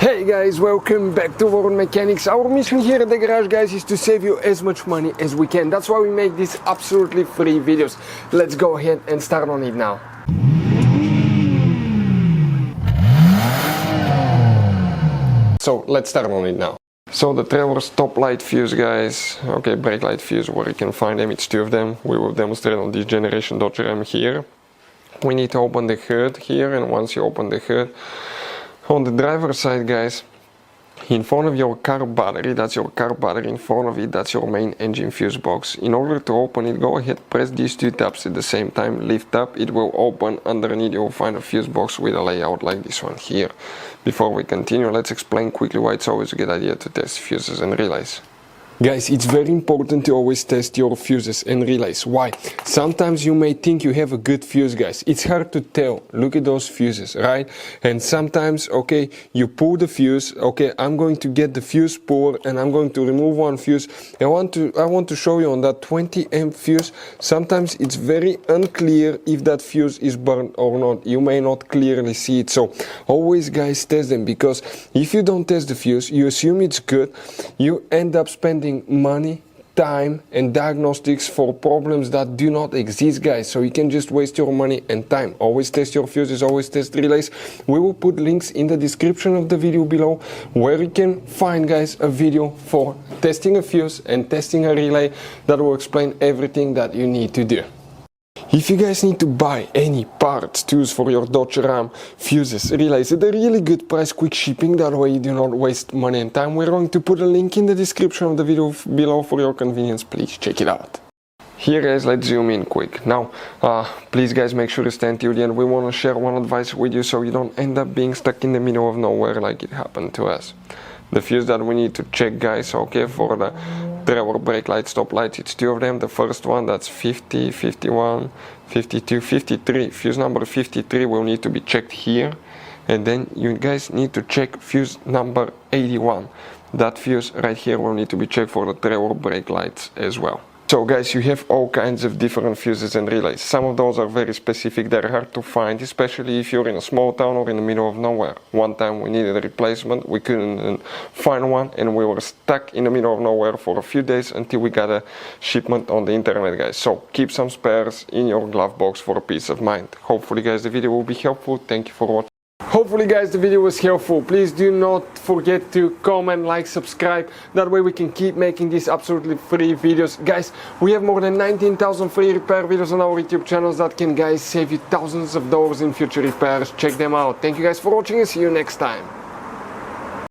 Hey guys, welcome back to World Mechanics. Our mission here at the garage, guys, is to save you as much money as we can. That's why we make these absolutely free videos. Let's go ahead and start on it now. So let's start on it now. So the trailer stop light fuse, guys, okay, brake light fuse, where you can find them, it's two of them. We will demonstrate on this generation Dodge Ram here. We need to open the hood here, and once you open the hood, on the driver's side, guys, in front of your car battery, that's your car battery, in front of it, that's your main engine fuse box. In order to open it, go ahead, press these two tabs at the same time, lift up, it will open. Underneath you will find a fuse box with a layout like this one here. Before we continue, let's explain quickly why it's always a good idea to test fuses and relays. Guys, it's very important to always test your fuses and relays. Why? Sometimes you may think you have a good fuse, guys. It's hard to tell. Look at those fuses, right? And sometimes, okay, you pull the fuse. Okay, I'm going to get the fuse puller and I'm going to remove one fuse. I want to show you on that 20 amp fuse. Sometimes it's very unclear if that fuse is burned or not. You may not clearly see it. So always, guys, test them, because if you don't test the fuse, you assume it's good. You end up spending money, time and diagnostics for problems that do not exist, guys. So you can just waste your money and time. Always test your fuses, always test relays. We will put links in the description of the video below where you can find, guys, a video for testing a fuse and testing a relay that will explain everything that you need to do. If you guys need to buy any parts, tools for your Dodge Ram, fuses, relays at a really good price, quick shipping, that way you do not waste money and time, we're going to put a link in the description of the video below for your convenience. Please check it out. Here, guys, let's zoom in quick. Now, please, guys, make sure to stand till the end. We want to share one advice with you so you don't end up being stuck in the middle of nowhere like it happened to us. The fuse that we need to check, guys, okay, for the trailer brake light, stop lights, it's two of them. The first one, that's 50, 51, 52, 53. Fuse number 53 will need to be checked here. And then you guys need to check fuse number 81. That fuse right here will need to be checked for the trailer brake lights as well. So, guys, you have all kinds of different fuses and relays. Some of those are very specific, they're hard to find, especially if you're in a small town or in the middle of nowhere. One time we needed a replacement, we couldn't find one, and we were stuck in the middle of nowhere for a few days until we got a shipment on the internet, guys. So keep some spares in your glove box for peace of mind. Hopefully, guys, the video will be helpful. Thank you for watching. Hopefully, guys, the video was helpful. Please do not forget to comment, like, subscribe. That way we can keep making these absolutely free videos. Guys, we have more than 19,000 free repair videos on our YouTube channels that can, guys, save you thousands of dollars in future repairs. Check them out. Thank you, guys, for watching, and see you next time.